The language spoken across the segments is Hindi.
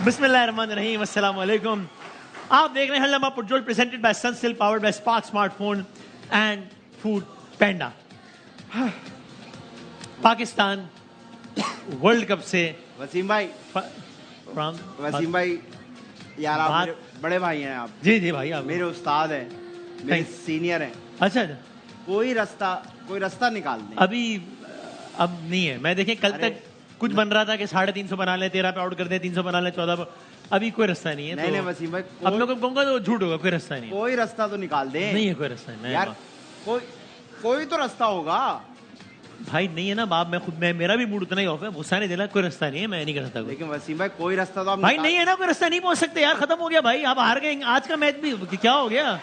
बिस्मिल्लाहिर्रहमानिर्रहीम, अस्सलाम वालेकुम। आप देख रहे हैं हल्लमा पुटजोल प्रेजेंटेड बाय सनस्टिल powered by Spark smartphone and Foodpanda. Pakistan world cup से वसीम भाई यार आप मेरे बड़े भाई हैं। आप जी भाई, आप मेरे उस्ताद हैं, मेरे सीनियर हैं। अच्छा, कोई रास्ता निकाल दें। अभी अब नहीं है। मैं देखें कल तक कुछ बन रहा था कि 350 बना ले, 13 पे आउट कर दे, 300 बना ले, 14 पे। अभी कोई रास्ता नहीं है। नहीं वसीम भाई, आप लोगों को कहूंगा तो झूठ होगा। कोई रास्ता नहीं, कोई रास्ता तो निकाल दे। नहीं है कोई रास्ता नहीं यार, कोई तो रास्ता होगा भाई। नहीं है ना बाप, मैं मेरा भी मूड उतना ही ऑफ है। गुस्सा नहीं देना, कोई रास्ता नहीं है, मैं नहीं कर सकता। लेकिन वसीम भाई कोई रास्ता तो आप भाई नहीं है ना, कोई रास्ता नहीं पहुंच सकते यार। खत्म हो गया भाई, आप हार गए। आज का मैच भी क्या हो गया?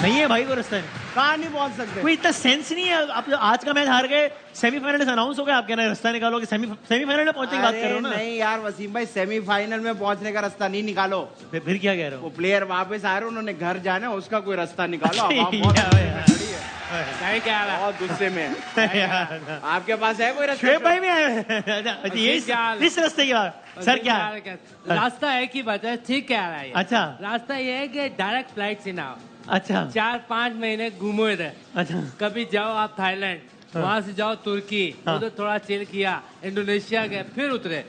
नहीं है भाई कोई रास्ता नहीं। कहाँ नहीं पहुंच सकते? कोई इतना सेंस नहीं है। आप आज का मैच हार गए, सेमीफाइनल से अनाउंस हो गया, आप कहना रास्ता निकालो कि सेमीफाइनल में पहुंचने की बात कर रहे हो ना? नहीं यार वसीम भाई, सेमीफाइनल में पहुंचने का रास्ता नहीं निकालो। फिर क्या कह रहे हो? वो प्लेयर वापस आ रहे, उन्होंने घर जाना, उसका कोई रास्ता निकालो। बहुत गुस्से में आपके पास है कोई रास्ता? भाई भी इस रास्ते की बात सर क्या रास्ता है कि वजह ठीक कह रहा है। अच्छा, रास्ता ये है कि डायरेक्ट फ्लाइट से ना। अच्छा, 4-5 महीने घूमो इधर। अच्छा, कभी जाओ आप थाईलैंड, वहाँ से जाओ तुर्की, उधर थोड़ा चिल किया, इंडोनेशिया गए, फिर उतरे,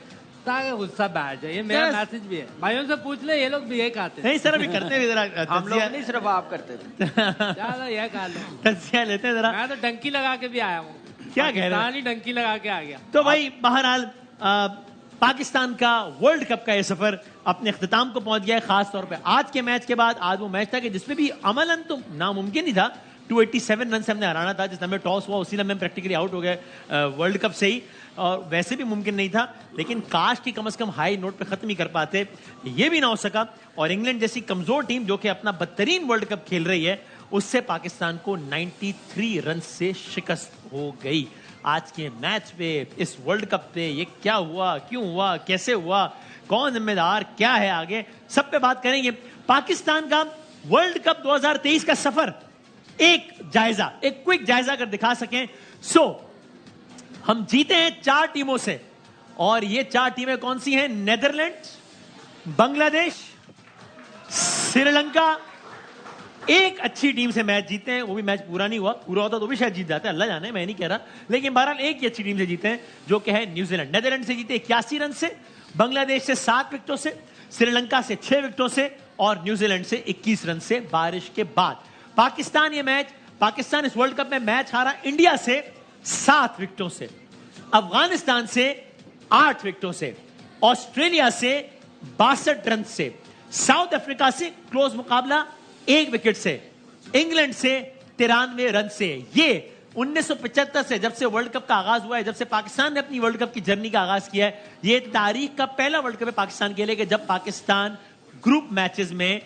ताकि गुस्सा बैठ जाए। ये मेरा मैसेज भी है। भाइयों से पूछ ले, ये लोग भी ये कहते हैं। नहीं सर, अभी करते हैं जरा। हम लोग नहीं, सिर्फ आप करते थे। चलो ये कह लो, तजिया लेते हैं जरा। मैं तो डंकी लगा के भी आया हूँ। क्या कह रहे हैं? डंकी लगा के आ गया। तो भाई बहरहाल पाकिस्तान का वर्ल्ड कप का ये सफर अपने अख्ताम को पहुंच गया है। खास तौर पे आज के मैच के बाद। आज वो मैच था कि जिसमें भी अमलन तो नामुमकिन ही था। 287 रन से हमने हराना था। जिस समय टॉस हुआ उसी लम्हे प्रैक्टिकली आउट हो गए वर्ल्ड कप से ही, और वैसे भी मुमकिन नहीं था। लेकिन काश की कम से कम हाई नोट पे खत्म ही कर पाते। ये भी ना हो सका, और इंग्लैंड जैसी कमजोर टीम जो कि अपना बदतरीन वर्ल्ड कप खेल रही है, उससे पाकिस्तान को 93 रन से शिकस्त हो गई। आज के मैच पे, इस वर्ल्ड कप पे ये क्या हुआ, क्यों हुआ, कैसे हुआ, कौन जिम्मेदार, क्या है आगे, सब पे बात करेंगे। पाकिस्तान का वर्ल्ड कप 2023 का सफर, एक जायजा, एक क्विक जायजा अगर दिखा सकें। हम जीते हैं 4 टीमों से, और ये 4 टीमें कौन सी हैं? नेदरलैंड्स, बांग्लादेश, श्रीलंका। एक अच्छी टीम से मैच जीते हैं, वो भी मैच पूरा नहीं हुआ। पूरा होता तो भी शायद जीत जाते, अल्लाह जाने, मैं नहीं कह रहा। लेकिन बहरहाल एक ही अच्छी टीम से जीते हैं, जो कि है न्यूजीलैंड। नेदरलैंड से जीते 81 रन से, बांग्लादेश से 7 विकेटों से, श्रीलंका से 6 विकेटों से, और न्यूजीलैंड से 21 रन से बारिश के बाद। पाकिस्तान इस वर्ल्ड कप में मैच हारा इंडिया से 7 विकेटों से, अफगानिस्तान से 8 विकेटों से, ऑस्ट्रेलिया से 62 रन से, साउथ अफ्रीका से क्लोज मुकाबला 1 विकेट से, इंग्लैंड से 93 रन से। ये 1975 से, जब से वर्ल्ड कप का आगाज हुआ है, जब से पाकिस्तान ने अपनी वर्ल्ड कप की जर्नी का आगाज किया है, ये तारीख का पहला वर्ल्ड कप है पाकिस्तान के लिए कि जब पाकिस्तान ग्रुप मैचेस में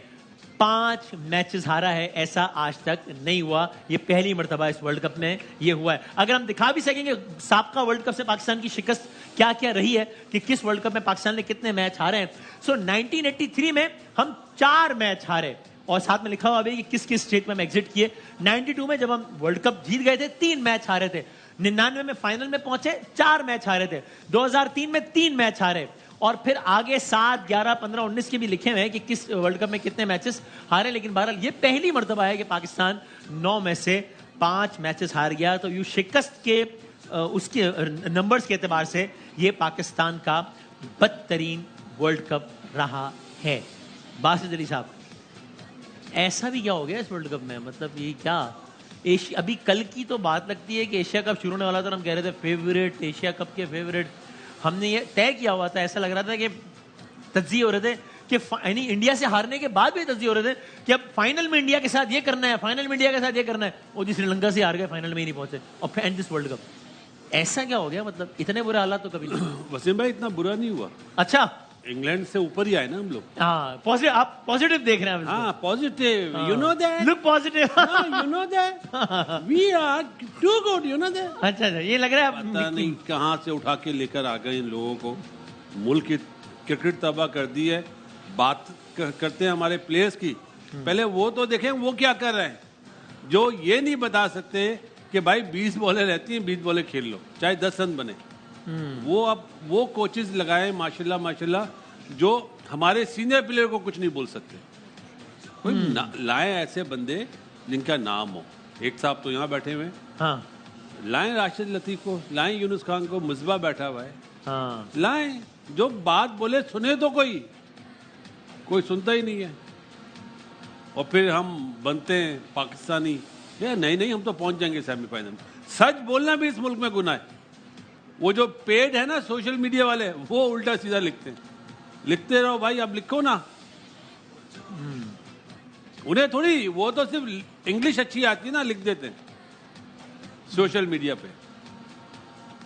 5 मैचेस हारा है। ऐसा आज तक नहीं हुआ, ये पहली मर्तबा इस वर्ल्ड कप में ये हुआ है। अगर हम दिखा भी सकेंगे साबका वर्ल्ड कप से पाकिस्तान की शिकस्त क्या क्या रही है, कि किस वर्ल्ड कप में पाकिस्तान ने कितने मैच हारे हैं। 1983 में हम 4 मैच हारे, और साथ में लिखा हुआ भी कि किस किस स्टेट में हम एग्जिट किए। 92 में जब हम वर्ल्ड कप जीत गए थे 3 मैच हारे थे। 99 में फाइनल में पहुंचे 4 मैच हारे थे। 2003 में 3 मैच हारे, और फिर आगे 7, 11, 15, 19 के भी लिखे हुए हैं कि किस वर्ल्ड कप में कितने मैचेस हारे। लेकिन बहरहाल ये पहली मर्तबा है कि पाकिस्तान 9 में से 5 मैचेस हार गया। तो यू शिकस्त के उसके नंबर्स के एतबार से ये पाकिस्तान का बदतरीन वर्ल्ड कप रहा है। बासित अली साहब, ऐसा भी क्या हो गया इस वर्ल्ड कप में? मतलब ये क्या एशिया, अभी कल की तो बात लगती है कि एशिया कप शुरू होने वाला था, हम कह रहे थे फेवरेट, एशिया कप के फेवरेट। हमने ये तय किया हुआ था, ऐसा लग रहा था कि तज्जिए हो रहे थे कि यानी इंडिया से हारने के बाद भी तज्जिए हो रहे थे कि अब फाइनल में इंडिया के साथ ये करना है, फाइनल में इंडिया के साथ ये करना है। वो जी श्रीलंका से हार गए, फाइनल में ही नहीं पहुंचे, और एंड दिस वर्ल्ड कप। ऐसा क्या हो गया? मतलब इतने बुरे हालात तो कभी नहीं। वसीम भाई इतना बुरा नहीं हुआ। अच्छा, इंग्लैंड से ऊपर ही आए ना हम लोग। हाँ पॉजिटिव, आप पॉजिटिव देख रहे हैं आप हाँ positive, you know that, look positive. You know that we are too good, you know that. अच्छा अच्छा, ये लग रहा है पता नहीं कहाँ से उठा के लेकर आ गए इन लोगों को, मुल्क की क्रिकेट तबाह कर दी है। बात करते हैं हमारे प्लेयर्स की, पहले वो तो देखें वो क्या कर रहे हैं, जो ये नहीं बता सकते कि भाई 20 बॉलें रहती हैं, 20 बॉलें खेल लो चाहे 10 रन बने। वो अब वो कोचेस लगाए माशाल्लाह माशाल्लाह, जो हमारे सीनियर प्लेयर को कुछ नहीं बोल सकते। कोई लाए ऐसे बंदे जिनका नाम हो। एक साहब तो यहाँ बैठे हुए हैं, हाँ लाएं राशिद लतीफ को, लाएं यूनुस खान को, मुस्बा बैठा हुआ है, हाँ लाएं जो बात बोले सुने तो कोई सुनता ही नहीं है। और फिर हम बनते हैं पाकिस्तानी, या नहीं हम तो पहुंच जाएंगे सेमीफाइनल में। सच बोलना भी इस मुल्क में गुनाह है। वो जो पेड है ना सोशल मीडिया वाले, वो उल्टा सीधा लिखते हैं। लिखते रहो भाई, अब लिखो ना। उन्हें थोड़ी, वो तो सिर्फ इंग्लिश अच्छी आती है ना, लिख देते हैं सोशल मीडिया पे।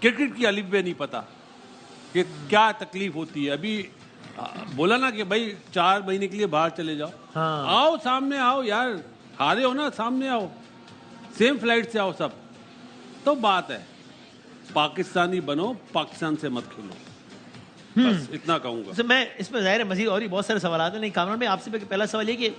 क्रिकेट की अलिफ बे नहीं पता कि क्या तकलीफ होती है। अभी बोला ना कि भाई 4 महीने के लिए बाहर चले जाओ। हाँ। आओ सामने आओ यार, हारे हो ना, सामने आओ, सेम फ्लाइट से आओ सब। तो बात है, पाकिस्तानी बनो, पाकिस्तान से मत खेलो, बस इतना कहूंगा। तो मैं इसमें ज़ाहिर है मजीद और भी बहुत सारे सवाल आते हैं, नहीं कामरान भाई आपसे पहला सवाल ये कि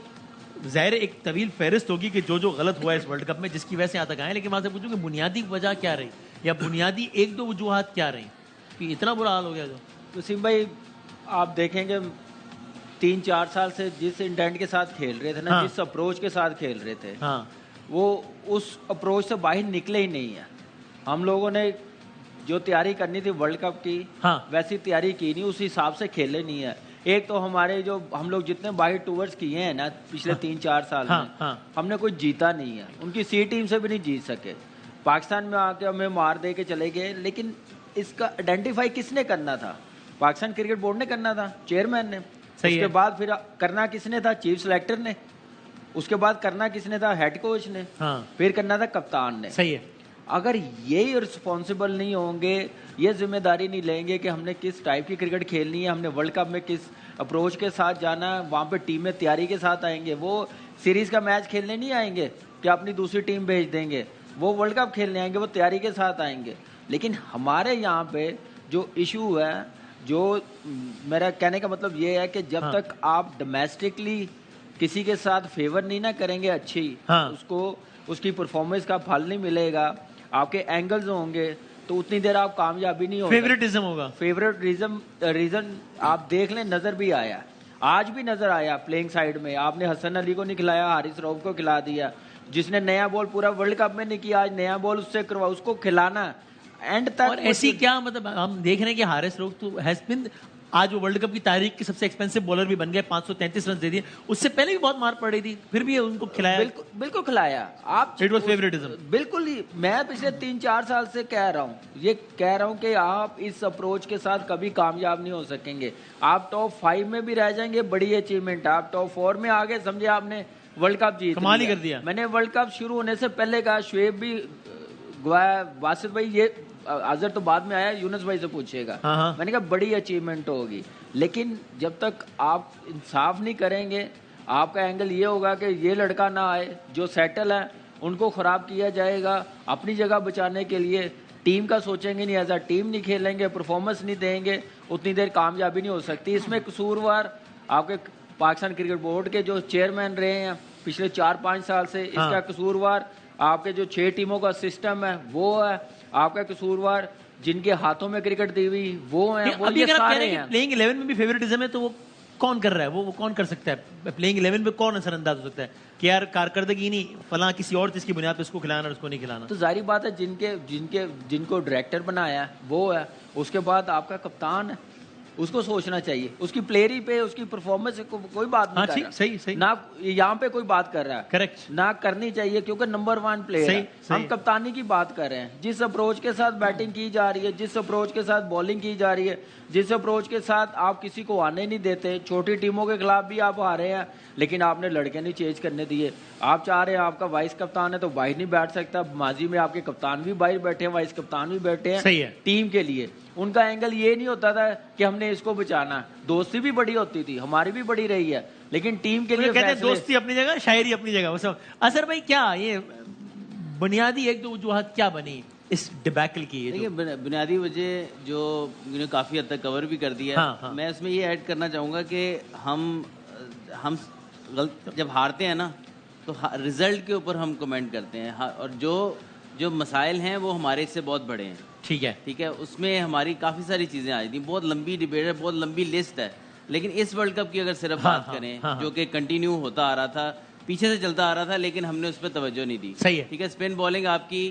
ज़ाहिर एक तवील फहरिस्त होगी कि जो गलत हुआ है इस वर्ल्ड कप में, जिसकी वजह से यहाँ तक आए, लेकिन वहाँ से पूछूं कि बुनियादी वजह क्या रही, या बुनियादी 1-2 वजूहात क्या रही कि इतना बुरा हाल हो गया? जो वसीम भाई आप देखेंगे 3-4 साल से जिस इंटेंट के साथ खेल रहे थे ना, हाँ। जिस अप्रोच के साथ खेल रहे थे, हाँ वो उस अप्रोच से बाहर निकले ही नहीं है। हम लोगों ने जो तैयारी करनी थी वर्ल्ड कप की, हाँ। वैसी तैयारी की नहीं, उस हिसाब से खेले नहीं है। एक तो हमारे जो हम लोग जितने बाहर टूर्स किए हैं ना पिछले 3-4 साल हाँ, में, हाँ। हमने कोई जीता नहीं है। उनकी सी टीम से भी नहीं जीत सके। पाकिस्तान में आके हमें मार दे के चले गए, लेकिन इसका आइडेंटिफाई किसने करना था? पाकिस्तान क्रिकेट बोर्ड ने करना था, चेयरमैन ने। सही उसके है। बाद फिर करना किसने था? चीफ सेलेक्टर ने। उसके बाद करना किसने था? हेड कोच ने। हाँ फिर करना था कप्तान ने। सही है। अगर यही रिस्पॉन्सिबल नहीं होंगे, ये जिम्मेदारी नहीं लेंगे कि हमने किस टाइप की क्रिकेट खेलनी है, हमने वर्ल्ड कप में किस अप्रोच के साथ जाना है, वहाँ पे टीम में तैयारी के साथ आएंगे। वो सीरीज का मैच खेलने नहीं आएंगे कि अपनी दूसरी टीम भेज देंगे, वो वर्ल्ड कप खेलने आएंगे, वो तैयारी के साथ आएंगे। लेकिन हमारे यहाँ पे जो इशू है, जो मेरा कहने का मतलब ये है कि जब तक आप डोमेस्टिकली किसी के साथ फेवर नहीं ना करेंगे अच्छी, उसको उसकी परफॉर्मेंस का फल नहीं मिलेगा, आपके एंगल्स होंगे, तो उतनी देर आप कामयाबी नहीं होगा। फेवरेटिज्म होगा। रीजन आप देख लें, नजर भी आया, आज भी नजर आया प्लेइंग साइड में। आपने हसन अली को नहीं खिलाया, हारिस रऊफ को खिला दिया। जिसने नया बॉल पूरा वर्ल्ड कप में नहीं किया, आज नया बॉल उससे करवा, उसको खिलाना एंड तक। और ऐसी क्या मतलब हम देख रहे हैं कि हारिस रऊफ तो हैज बिन आज वो वर्ल्ड कप की तारीख के सबसे एक्सपेंसिव बॉलर भी बन गए, 533 रन दे दिए। उससे पहले भी बहुत मार पड़ रही थी, फिर भी उनको खिलाया। बिल्कुल खिलाया। आप इट वाज फेवरेटिज्म। बिल्कुल ही, मैं पिछले 3-4 साल से कह रहा हूँ, ये कह रहा हूँ कि आप इस अप्रोच के साथ कभी कामयाब नहीं हो सकेंगे। आप टॉप 5 में भी रह जाएंगे, बड़ी अचीवमेंट। आप टॉप 4 में आ गए, समझे आपने वर्ल्ड कप जीत कमाल ही कर दिया। मैंने वर्ल्ड कप शुरू होने से पहले कहा, शुएब भी गवाया, वासिद भाई, ये अजहर तो बाद में आया, यूनुस भाई से पूछिएगा। हाँ। मैंने कहा बड़ी अचीवमेंट होगी, लेकिन जब तक आप इंसाफ नहीं करेंगे, आपका एंगल ये होगा कि ये लड़का ना आए, जो सेटल है उनको खराब किया जाएगा। अपनी जगह बचाने के लिए टीम का सोचेंगे नहीं, एज अ टीम नहीं खेलेंगे, परफॉर्मेंस नहीं देंगे, उतनी देर कामयाबी नहीं हो सकती। इसमें कसूरवार आपके पाकिस्तान क्रिकेट बोर्ड के जो चेयरमैन रहे हैं पिछले 4-5 साल से, इसका कसूरवार आपके जो 6 टीमों का सिस्टम है वो है, आपका कसूरवार जिनके हाथों में क्रिकेट दी हुई वो है, वो ये सारे हैं। प्लेइंग 11 में भी फेवरेटिज्म है, तो वो कौन कर रहा है? वो कौन कर सकता है? प्लेइंग 11 में कौन असरअंदाज हो सकता है कि यार कारकर्दगी नहीं, फला किसी और चीज की बुनियाद पे उसको खिलाना और उसको नहीं खिलाना? तो जाहिर बात है, जिनको डायरेक्टर बनाया वो है, उसके बाद आपका कप्तान है, उसको सोचना चाहिए। उसकी प्लेयरी पे, उसकी परफॉर्मेंस को कोई बात नहीं कर रहा। सही ना यहाँ पे कोई बात कर रहा है, करेक्ट ना करनी चाहिए, क्योंकि नंबर 1 प्लेयर है। हम कप्तानी की बात कर रहे हैं। जिस अप्रोच के साथ बैटिंग की जा रही है, जिस अप्रोच के साथ बॉलिंग की जा रही है, जिस अप्रोच के साथ आप किसी को आने नहीं देते, छोटी टीमों के खिलाफ भी आप हारे हैं, लेकिन आपने लड़के नहीं चेंज करने दिए। आप चाह रहे हैं आपका वाइस कप्तान है तो बाहर नहीं बैठ सकता। माजी में आपके कप्तान भी बाहर बैठे हैं, वाइस कप्तान भी बैठे हैं टीम के लिए। उनका एंगल ये नहीं होता था कि हमने इसको बचाना। दोस्ती भी बड़ी होती थी, हमारी भी बड़ी रही है, लेकिन टीम के लिए कहते हैं फैसले- दोस्ती अपनी जगह, शायरी अपनी जगह। वो सब असर भाई, क्या ये बुनियादी एक दो वजूहत क्या बनी इस डिबैकल की? देखिए बुनियादी वजह जो काफ़ी हद तक कवर भी कर दिया है। हाँ, हाँ। मैं इसमें ये ऐड करना चाहूँगा कि हम जब हारते हैं ना तो रिजल्ट के ऊपर हम कमेंट करते हैं, और जो मसाइल हैं वो हमारे से बहुत बड़े हैं। ठीक है, ठीक है, उसमें हमारी काफ़ी सारी चीज़ें आई थी, बहुत लंबी डिबेट है, बहुत लंबी लिस्ट है। लेकिन इस वर्ल्ड कप की अगर सिर्फ हाँ, बात हाँ, करें, हाँ, जो कि कंटिन्यू होता आ रहा था, पीछे से चलता आ रहा था, लेकिन हमने उस पर तवज्जो नहीं दी। सही है। ठीक है, स्पिन बॉलिंग आपकी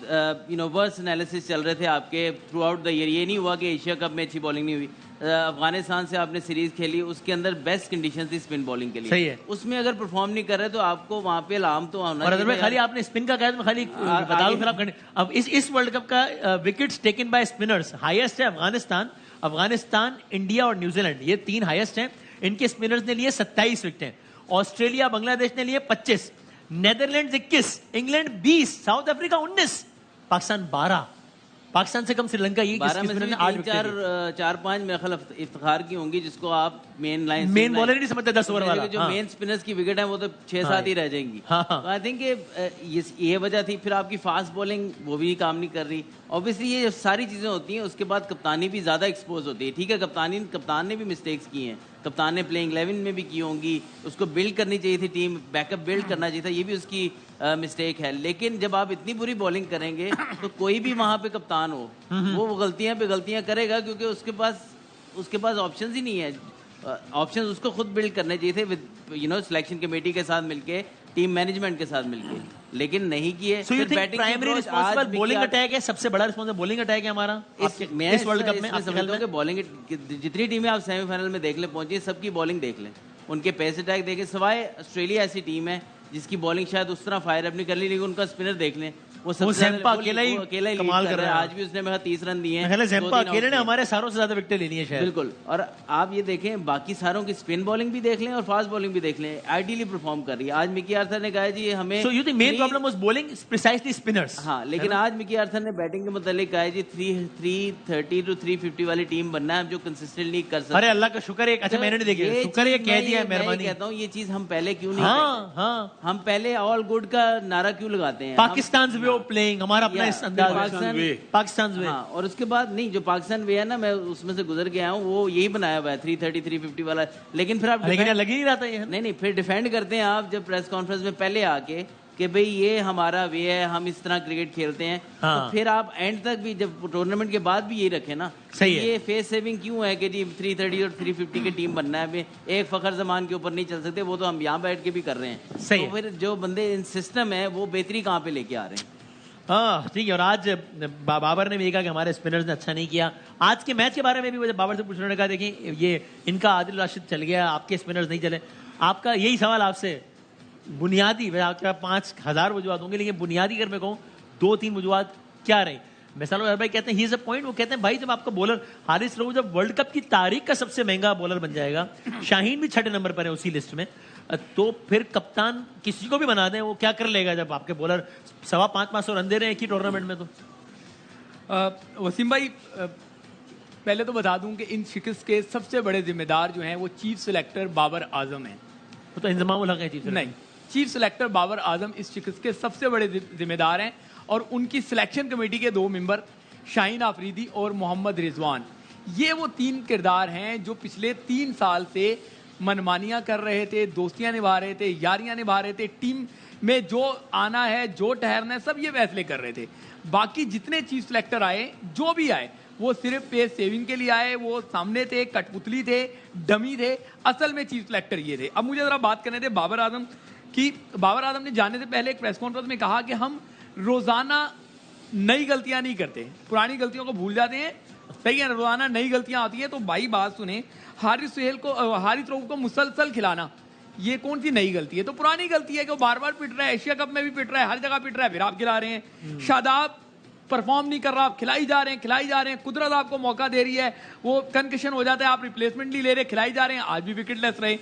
वर्स एनालिसिस चल रहे थे आपके थ्रू आउट द ईयर। ये नहीं हुआ कि एशिया कप में अच्छी बॉलिंग नहीं हुई। अफगानिस्तान से आपने सीरीज खेली, उसके अंदर बेस्ट कंडीशन थी स्पिन बॉलिंग के लिए। सही है। उसमें अगर परफॉर्म नहीं कर रहे तो आपको वहाँ पे लाम तो होना और अगर मैं चाहिए। खाली आपने स्पिन का कहा तो मैं खाली बता दूं, फिर आप अब इस वर्ल्ड कप का wickets taken by spinners highest है अफगानिस्तान, इंडिया और न्यूजीलैंड, ये 3 हाईएस्ट हैं। इनके स्पिनर्स ने लिए 27 विकेटें। ऑस्ट्रेलिया, बांग्लादेश ने लिए 25, Netherlands 21, England 20, south Africa 19, Pakistan 12। Pakistan से कम श्रीलंका, ये 12 में से 8 चार पाँच मेरे ख्याल इफ्तिखार की होंगी, जिसको आप मेन लाइन मेन बॉलर नहीं समझते 10 ओवर वाला। जो हाँ। मेन स्पिनर्स की विकेट है वो तो 6-7 ही रह जाएंगी। हाँ, हाँ। तो आई थिंक ये वजह थी। फिर आपकी फास्ट बॉलिंग वो भी काम नहीं कर रही। ऑब्वियसली ये सारी चीज़ें होती हैं, उसके बाद कप्तानी भी ज़्यादा एक्सपोज होती है। ठीक है, कप्तान ने भी मिस्टेक्स की हैं, कप्तान ने प्लेइंग 11 में भी की होंगी, उसको बिल्ड करनी चाहिए थी टीम, बैकअप बिल्ड करना चाहिए था, ये भी उसकी मिस्टेक है। लेकिन जब आप इतनी बुरी बॉलिंग करेंगे तो कोई भी वहाँ पे कप्तान हो वो गलतियाँ पे गलतियाँ करेगा, क्योंकि उसके पास ऑप्शंस ही नहीं है। ऑप्शंस उसको खुद बिल्ड करने चाहिए थे विद सिलेक्शन कमेटी के साथ मिलके, टीम मैनेजमेंट के साथ मिलके, लेकिन नहीं किए। So you think primary responsible bowling attack है, सबसे बड़ा रिस्पॉन्सिबल बॉलिंग अटैक है हमारा इस वर्ल्ड कप में? आपके ख्याल में बॉलिंग जितनी टीमें आप सेमीफाइनल में देख ले पहुंची, सबकी बॉलिंग देख लें, उनके पेस अटैक देखें, सिवाय ऑस्ट्रेलिया ऐसी टीम है जिसकी बॉलिंग शायद उस तरह फायर अप नहीं कर ली, लेकिन उनका स्पिनर देख लें, वो ज़ेम्पा अकेला ही कमाल कर रहा है। आज भी उसने मेरा 30 रन दिए हैं। पहले ज़ेम्पा अकेले ने हमारे सारों से ज्यादा विकेट लेनी है शायद। बिल्कुल। और आप ये देखें, बाकी सारों की स्पिन बॉलिंग भी देख लें और फास्ट बॉलिंग भी देख लें, आइडियली परफॉर्म कर रही है। आज मिकी आर्थर ने कहा जी हमें so you think main problem was bowling precisely spinners? हाँ, लेकिन आज मिकी आर्थर ने बैटिंग के मुतालिक कहा जी 330 to 350 वाली टीम बनना है जो कंसिस्टेंटली कर सकते। अरे अल्लाह का शुक्र है, अच्छा मैंने नहीं देखी, शुक्र है कह दिया है, मेहरबानी। कहता हूँ ये चीज हम पहले क्यों नहीं हाँ हाँ, हम पहले ऑल गुड का नारा क्यों लगाते हैं? पाकिस्तान वे ऑफ प्लेइंग, हमारा अपना इस अंदाज, पाकिस्तान वे। हाँ, और उसके बाद नहीं, जो पाकिस्तान वे है ना, मैं उसमें से गुजर के आया हूँ, वो यही बनाया हुआ है 330 350 वाला। लेकिन फिर आप लेकिन लग ही नहीं रहा था ये। नहीं, फिर डिफेंड करते हैं आप जब प्रेस कॉन्फ्रेंस में पहले आके कि भाई ये हमारा वे है, हम इस तरह क्रिकेट खेलते हैं। हाँ। तो फिर आप एंड तक भी जब टूर्नामेंट के बाद भी यही रखें ना। सही है। ये फेस सेविंग क्यों है कि जी 330 और 350 की टीम बनना है, हमें एक फखर जमान के ऊपर नहीं चल सकते, वो तो हम यहाँ बैठ के भी कर रहे हैं। सही तो है। फिर जो बंदे इन सिस्टम है वो बेहतरी कहाँ पे लेके आ रहे हैं? हाँ ठीक है। और आज बाबर ने भी कहा कि हमारे स्पिनर्स ने अच्छा नहीं किया। आज के मैच के बारे में भी मुझे बाबर से पूछने ने कहा, देखिए ये इनका आदिल राशिद चल गया, आपके स्पिनर्स नहीं चले। आपका यही सवाल आपसे, बुनियादी, मैं आपके पास 5000 वजूहत होंगे, लेकिन बुनियादी अगर मैं कहूँ 2-3 वजूहत क्या रही? मिसाल भाई कहते हैं ही इज अ पॉइंट, वो कहते हैं भाई जब आपका बॉलर हारिस रऊफ जब वर्ल्ड कप की तारीख का सबसे महंगा बॉलर बन जाएगा, शाहीन भी 6ठे नंबर पर है उसी लिस्ट में, तो फिर कप्तान किसी को भी बना दें, वो क्या कर लेगा जब आपके बॉलर 550 रन दे रहे हैं एक ही टूर्नामेंट में? तो वसीम भाई, पहले तो बता दूं कि इन शिकस्त के सबसे बड़े जिम्मेदार जो हैं वो चीफ सिलेक्टर बाबर आजम हैं। वो तो इंजमाम उल हक है चीफ नहीं, चीफ सिलेक्टर बाबर आजम इस शिकस्त के सबसे बड़े जिम्मेदार हैं, और उनकी सिलेक्शन कमेटी के 2 मेंबर शाहीन आफरीदी और मोहम्मद रिजवान, ये वो 3 किरदार हैं जो पिछले 3 साल से मनमानियां कर रहे थे, दोस्तियां निभा रहे थे, यारियां निभा रहे थे, टीम में जो आना है, जो ठहरना है, सब ये फैसले कर रहे थे। बाकी जितने चीफ सिलेक्टर आए, जो भी आए, वो सिर्फ पेस सेविंग के लिए आए, वो सामने थे, कठपुतली थे, डमी थे। असल में चीफ सिलेक्टर ये थे। अब मुझे जरा बात करने थे बाबर आजम की। बाबर आजम ने जाने से पहले एक प्रेस कॉन्फ्रेंस में कहा कि हम रोजाना नई गलतियां नहीं करते, पुरानी गलतियों को भूल जाते हैं। सही है, रोजाना नई गलतियां आती है। तो भाई बात सुने, हारिस रऊफ को मुसलसल खिलाना ये कौन सी नई गलती है? तो पुरानी गलती है कि वो बार बार पिट रहा है, एशिया कप में भी पिट रहा है, हर जगह पिट रहा है, फिर आप खिला रहे हैं। शादाब परफॉर्म नहीं कर रहा, आप खिलाई जा रहे हैं। कुदरत आपको मौका दे रही है, वो कंकशन हो जाता है, आप रिप्लेसमेंट नहीं ले रहे, खिलाई जा रहे हैं, आज भी विकेटलेस रहे।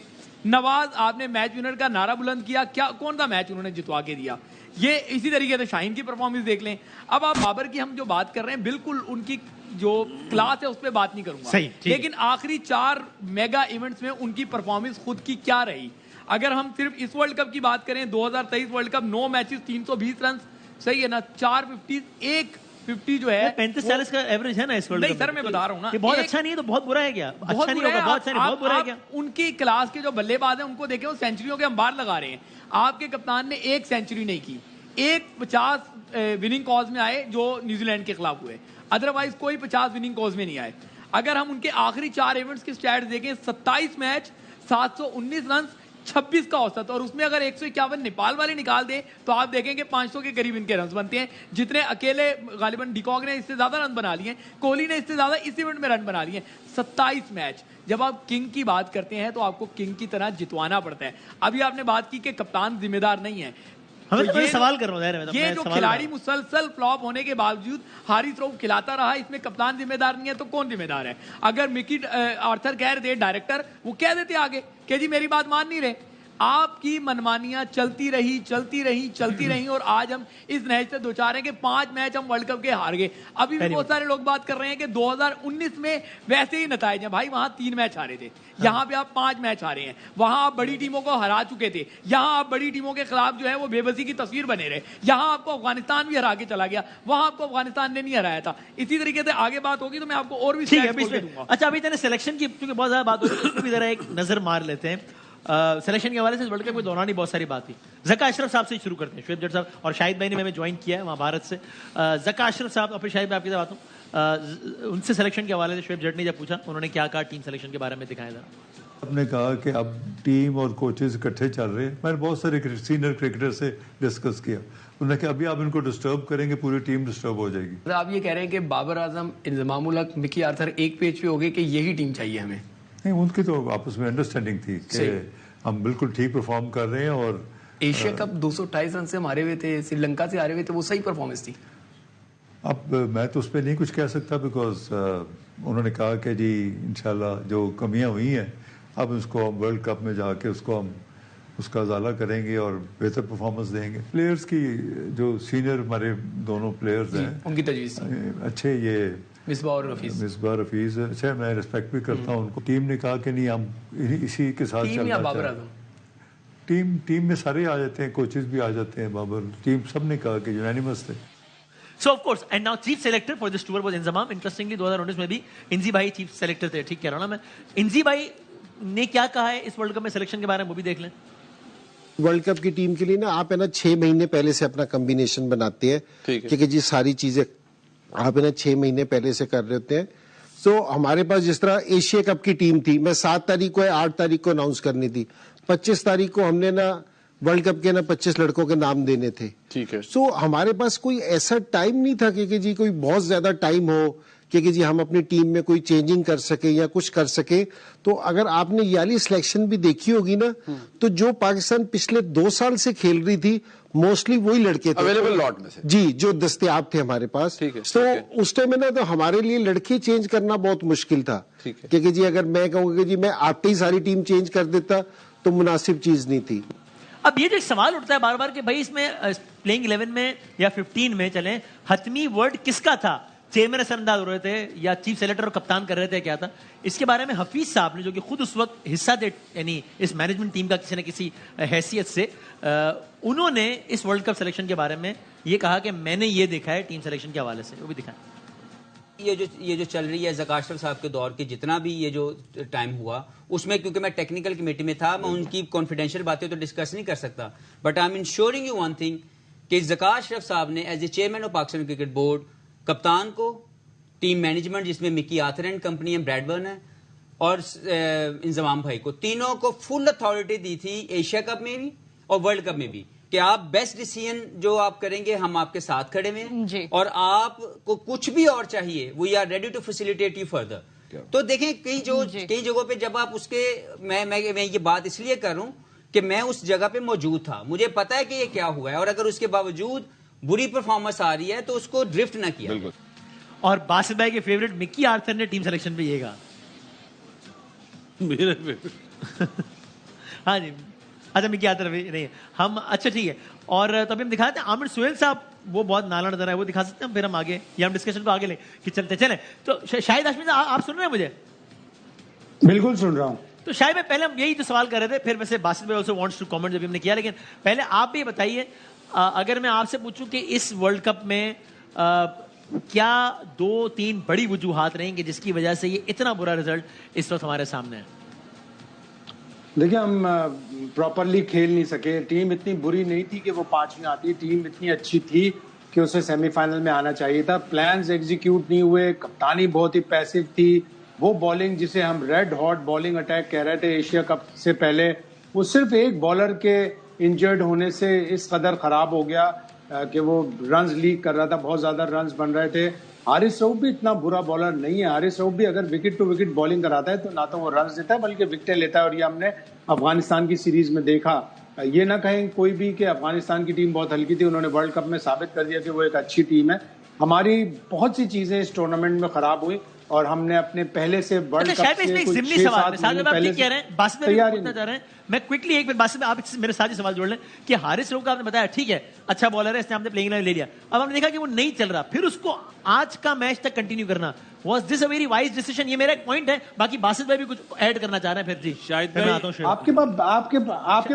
नवाज, आपने मैच विनर का नारा बुलंद किया, क्या कौन सा मैच उन्होंने जितवा के दिया? ये इसी तरीके से शाहीन की परफॉर्मेंस देख लें। अब आप बाबर की हम जो बात कर रहे हैं, बिल्कुल उनकी जो क्लास है उस पर बात नहीं करूंगा, सही, ठीक है। लेकिन आखिरी 4 मेगा इवेंट्स में उनकी परफॉर्मेंस खुद की क्या रही। अगर हम सिर्फ इस वर्ल्ड कप की बात करें, 2023 वर्ल्ड कप 9 मैचेस 320 रन, सही है ना, 4 50, 150 जो है 35-40 का एवरेज है ना इस वर्ल्ड नहीं कप सर, में। मैं बता रहा हूँ ना, ये बहुत एक- अच्छा नहीं है तो बहुत बुरा है क्या? अच्छा नहीं बुरा होगा, है। बहुत अच्छा नहीं, बहुत बुरा है क्या? उनकी क्लास के जो बल्लेबाज हैं उनको देखें, वो सेंचुरियों के अंबार लगा रहे हैं। आपके कप्तान ने एक सेंचुरी नहीं की, एक 50 विनिंग कॉज में आए जो न्यूजीलैंड के खिलाफ हुए, अदरवाइज कोई 50 विनिंग कॉज में नहीं आए। अगर हम उनके आखिरी 4 इवेंट्स के स्टैट्स देखें, 27 मैच 719 रन 26 का औसत, और उसमें अगर 151 नेपाल वाले निकाल दें तो आप देखेंगे 500 के करीब इनके रन बनते हैं, जितने अकेले गालिबन डिकॉक ने इससे ज्यादा रन बना लिए, कोहली ने इससे ज्यादा इस इवेंट में रन बना लिए। 27 मैच, जब आप किंग की बात करते हैं तो आपको किंग की तरह जितवाना पड़ता है। अभी आपने बात की कि कप्तान जिम्मेदार नहीं है, हमें तो तो मैं ये सवाल कर रहा हूँ यार, मैं तो- ये मैं जो सवाल खिलाड़ी कर रहा मुसलसल फ्लॉप होने के बावजूद हारिस रऊफ खिलाता रहा, इसमें कप्तान जिम्मेदार नहीं है तो कौन जिम्मेदार है? अगर मिकी आर्थर कह रहे थे डायरेक्टर, वो कह देते आगे कि जी मेरी बात मान नहीं रहे। आपकी मनमानियां चलती रही और आज हम इस नहज से दो चार हैं कि 5 मैच हम वर्ल्ड कप के हार गए। अभी भी Very बहुत सारे लोग बात कर रहे हैं कि 2019 में वैसे ही नतायज हैं। भाई वहां 3 मैच हारे थे, यहाँ पे आप 5 मैच हारे हैं। वहां आप बड़ी टीमों को हरा चुके थे, यहाँ आप बड़ी टीमों के खिलाफ जो है वो बेबसी की तस्वीर बने रहे। यहाँ आपको अफगानिस्तान भी हरा के चला गया, वहां आपको अफगानिस्तान ने नहीं हराया था। इसी तरीके से आगे बात होगी तो मैं आपको और भी ठीक है। stats अभी खोल के इसमें- दूंगा। अच्छा, अभी तेरे सिलेक्शन की क्योंकि बहुत ज्यादा बात हो रही है, उसको भी जरा एक नजर मार लेते हैं। सिलेक्शन के हवाले से वर्ल्ड कप के दौरान ही बहुत सारी बात हुई। जका अशरफ साहब से शुरू करते हैं, शुएब जट साहब और शाहिद भाई ने हमें ज्वाइन किया है वहाँ भारत से। जका अशरफ साहब और फिर शाहिद भाई आपकी बात हूँ, उनसे सिलेक्शन के हवाले से शुएब जट ने जब पूछा, उन्होंने क्या कहा टीम सिलेक्शन के बारे में, दिखाया जरा। आपने कहा कि अब टीम और कोचेज इकट्ठे चल रहे हैं। मैंने बहुत सारे सीनियर क्रिकेटर से डिस्कस किया, उन्होंने कहा अभी आप इनको डिस्टर्ब करेंगे पूरी टीम डिस्टर्ब हो जाएगी। आप ये कह रहे हैं कि बाबर आजम, इंजमाम उल हक, मिकी आर्थर एक पेज पे हो गए कि यही टीम चाहिए हमें? नहीं, उनकी तो आपस में अंडरस्टैंडिंग थी कि हम बिल्कुल ठीक परफॉर्म कर रहे हैं। और एशिया कप 228 रन से हम हारे हुए थे, श्रीलंका से हारे हुए थे, वो सही परफॉर्मेंस थी। अब मैं तो उस पर नहीं कुछ कह सकता, बिकॉज उन्होंने कहा कि जी इंशाल्लाह जो कमियां हुई हैं अब उसको हम वर्ल्ड कप में जाके उसको हम उसका उजाला करेंगे और बेहतर परफॉर्मेंस देंगे। प्लेयर्स की जो सीनियर हमारे दोनों प्लेयर्स हैं उनकी तजवीज़ थी, अच्छे, ये मिसबाह और हफीज। मिसबाह हफीज अच्छा, मैं रिस्पेक्ट भी करता हूँ उनको। टीम ने कहा कि नहीं हम इसी के साथ टीम या बाबर आजम? टीम में सारे आ जाते हैं, कोचेज भी आ जाते हैं, बाबर टीम सब ने कहा कि यूनानिमस थे। So of course, and now chief selector for this tour was Inzamam. Interestingly 2019 में भी इंजी भाई चीफ सेलेक्टर थे, ठीक कह रहा हूँ ना मैं? इंजी भाई ने क्या कहा है इस वर्ल्ड कप में सिलेक्शन के बारे में, वो भी देख लें। वर्ल्ड कप की टीम के लिए ना आप है ना 6 महीने पहले से अपना कॉम्बिनेशन बनाते हैं, क्योंकि जी सारी चीजें आप है ना 6 महीने पहले से कर रहे होते हैं। तो हमारे पास जिस तरह एशिया कप की टीम थी, मैं 7 तारीख को या 8 तारीख को अनाउंस करनी थी, 25 तारीख को हमने ना वर्ल्ड कप के ना 25 लड़कों के नाम देने थे। ठीक है। सो हमारे पास कोई ऐसा टाइम नहीं था कि जी कोई बहुत ज्यादा टाइम हो कि जी हम अपनी टीम में कोई चेंजिंग कर सके या कुछ कर सके। तो अगर आपने ये वाली सिलेक्शन भी देखी होगी ना, तो जो पाकिस्तान पिछले 2 साल से खेल रही थी मोस्टली वही लड़के थे अवेलेबल लॉट में से जी, जो दस्तयाब थे हमारे पास। ठीक है, तो ठीक है। उस टाइम में ना तो हमारे लिए लड़के चेंज करना बहुत मुश्किल था, ठीक है। क्योंकि जी अगर मैं कहूँगा कि जी मैं आते ही सारी टीम चेंज कर देता तो मुनासिब चीज नहीं थी। अब ये जो एक सवाल उठता है बार बार कि भाई इसमें प्लेइंग 11 में या 15 में चलें, हतमी वर्ड किसका था? चेयरमैन असरअंदाज हो रहे थे या चीफ सेलेक्टर और कप्तान कर रहे थे, क्या था? इसके बारे में हफीज साहब ने, जो कि खुद उस वक्त हिस्सा थे यानी इस मैनेजमेंट टीम का किसी न किसी हैसियत से, उन्होंने इस वर्ल्ड कप सिलेक्शन के बारे में ये कहा कि मैंने ये देखा है टीम सिलेक्शन के हवाले से, वो भी दिखाएं। ये जो चल रही है जका अशरफ साहब के दौर के जितना भी ये जो टाइम हुआ उसमें, क्योंकि मैं टेक्निकल कमेटी में था, मैं उनकी कॉन्फिडेंशियल बातें तो डिस्कस नहीं कर सकता, but I am ensuring you one thing कि जका अशरफ साहब ने as a chairman of Pakistan cricket board, कप्तान को, टीम मैनेजमेंट जिसमें मिकी आर्थर एंड कंपनी है, ब्रैडबर्न है, और इंजमाम भाई को, तीनों को फुल अथॉरिटी दी थी एशिया कप में भी और वर्ल्ड कप में भी कि आप बेस्ट डिसीजन जो आप करेंगे हम आपके साथ खड़े हुए हैं, और आपको कुछ भी और चाहिए we are ready to facilitate you further. तो देखें कई जगहों पे जब आप उसके मैं ये बात इसलिए कर रहा हूं कि मैं उस जगह पे मौजूद था, मुझे पता है कि ये क्या हुआ है, और अगर उसके बावजूद बुरी परफॉर्मेंस आ रही है तो उसको ड्रिफ्ट ना किया। और बासित भाई के फेवरेट मिकी आर्थर ने टीम सिलेक्शन पे ये कहा। मेरे फेवरेट हाँ जी, अच्छा मिकी आर्थर भी नहीं हम, अच्छा ठीक है। और तभी हम दिखाते हैं आमिर सुहेल साहब वो बहुत नाला नजर है, वो दिखा सकते हैं फिर हम आगे, या हम डिस्कशन को आगे ले कि चलते चले। तो शाहिद हाशमी साहब, आप सुन रहे हैं मुझे? बिल्कुल सुन रहा हूँ। तो शायद मैं पहले हम यही तो सवाल कर रहे थे, फिर वैसे बासित भाई ऑल्सो वांट्स टू कमेंट जब हमने किया, लेकिन पहले आप भी बताइए, अगर मैं आपसे पूछूं कि इस वर्ल्ड कप में क्या 2-3 बड़ी वजूहात रहेंगी जिसकी वजह से ये इतना बुरा रिजल्ट इस वक्त हमारे सामने है? देखिए, हम प्रॉपरली खेल नहीं सके। टीम इतनी बुरी नहीं थी कि वो 5वीं आती, टीम इतनी अच्छी थी कि उसे सेमीफाइनल में आना चाहिए था। प्लान्स एग्जीक्यूट नहीं हुए, कप्तानी बहुत ही पैसिव थी। वो बॉलिंग जिसे हम रेड हॉट बॉलिंग अटैक कह रहे थे एशिया कप से पहले, वो सिर्फ एक बॉलर के इंजर्ड होने से इस कदर खराब हो गया कि वो रन्स लीक कर रहा था, बहुत ज्यादा रन्स बन रहे थे। हारिस रऊफ भी इतना बुरा बॉलर नहीं है। हारिस रऊफ भी अगर विकेट टू विकेट बॉलिंग कराता है तो ना तो वो रन्स देता है बल्कि विकेटें लेता है, और ये हमने अफगानिस्तान की सीरीज में देखा। ये ना कहें कोई भी कि अफगानिस्तान की टीम बहुत हल्की थी, उन्होंने वर्ल्ड कप में साबित कर दिया कि वो एक अच्छी टीम है। हमारी बहुत सी चीजें इस टूर्नामेंट में खराब हुई और हमने अपने पहले से वर्ल्ड कप से जिमनी सवाल कह रहे हैं, बासित में पूछना चाह रहे हैं, मैं क्विकली एक मिनट बासित में आप मेरे साथ ही सवाल जोड़ लें कि हारिस रऊफ का आपने बताया ठीक है अच्छा बॉलर है, इसने हमने प्लेइंग इलेवन ले लिया, अब हमने देखा कि वो नहीं चल रहा, फिर उसको आज का मैच तक कंटिन्यू करना, was this a very wise decision? ये मेरा एक पॉइंट है, बाकी बासित भाई भी कुछ ऐड करना चाह रहे हैं। फिर जी शायद आपके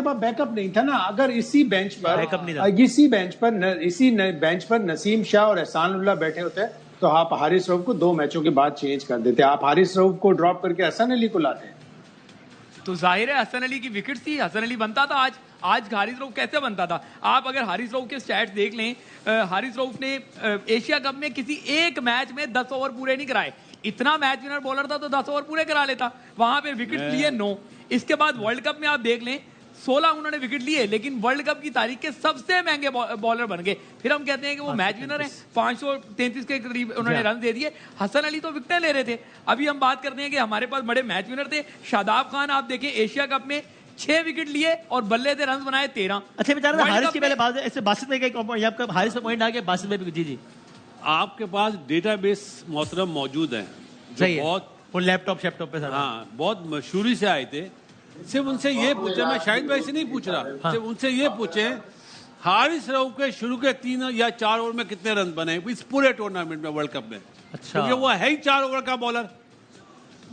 पास बैकअप नहीं था ना। अगर इसी बेंच पर नसीम शाह और एहसानुल्लाह बैठे होते तो आप हारिस रऊफ को 2 मैचों के बाद चेंज कर देते। आप हारिस रऊफ को ड्रॉप करके हसन अली को लाते। तो जाहिर है हसन अली की विकेट थी, हसन अली बनता था। आज हारिस रऊफ कैसे बनता था? आप अगर हारिस रऊफ के स्टैट्स देख लें, हारिस रऊफ ने एशिया कप में किसी एक मैच में 10 ओवर पूरे नहीं कराए। इतना मैच विनर बॉलर था तो 10 ओवर पूरे करा लेता। वहां पे विकेट लिए 9। इसके बाद वर्ल्ड कप में आप देख लें 16 उन्होंने विकेट लिए, लेकिन वर्ल्ड कप की तारीख के सबसे महंगे बॉलर बन गए। फिर हम कहते हैं कि वो मैच विनर है, 533 के करीब उन्होंने रन दे दिए। हसन अली तो विकेटें ले रहे थे। अभी हम बात करते हैं कि हमारे पास बड़े मैच विनर थे। शादाब खान आप देखें एशिया कप में 6 विकेट लिए और बल्ले थे रन बनाए 13। अच्छा बेचारा हारिस की पहले बात ऐसे बासित में आपका हारिस पे पॉइंट आ गया, बासित में जी जी आपके पास डेटाबेस मोहतरम मौजूद है जो बहुत वो लैपटॉप पे सर, हाँ बहुत मशहूरी से आए थे। सिर्फ उनसे ये पूछे, मैं शाहिद भाई से नहीं पूछ रहा, सिर्फ उनसे ये पूछे हारिस रऊफ के शुरू के 3 या 4 ओवर में कितने रन बने इस पूरे टूर्नामेंट में वर्ल्ड कप में? अच्छा, क्योंकि वो है ही 4 ओवर का बॉलर।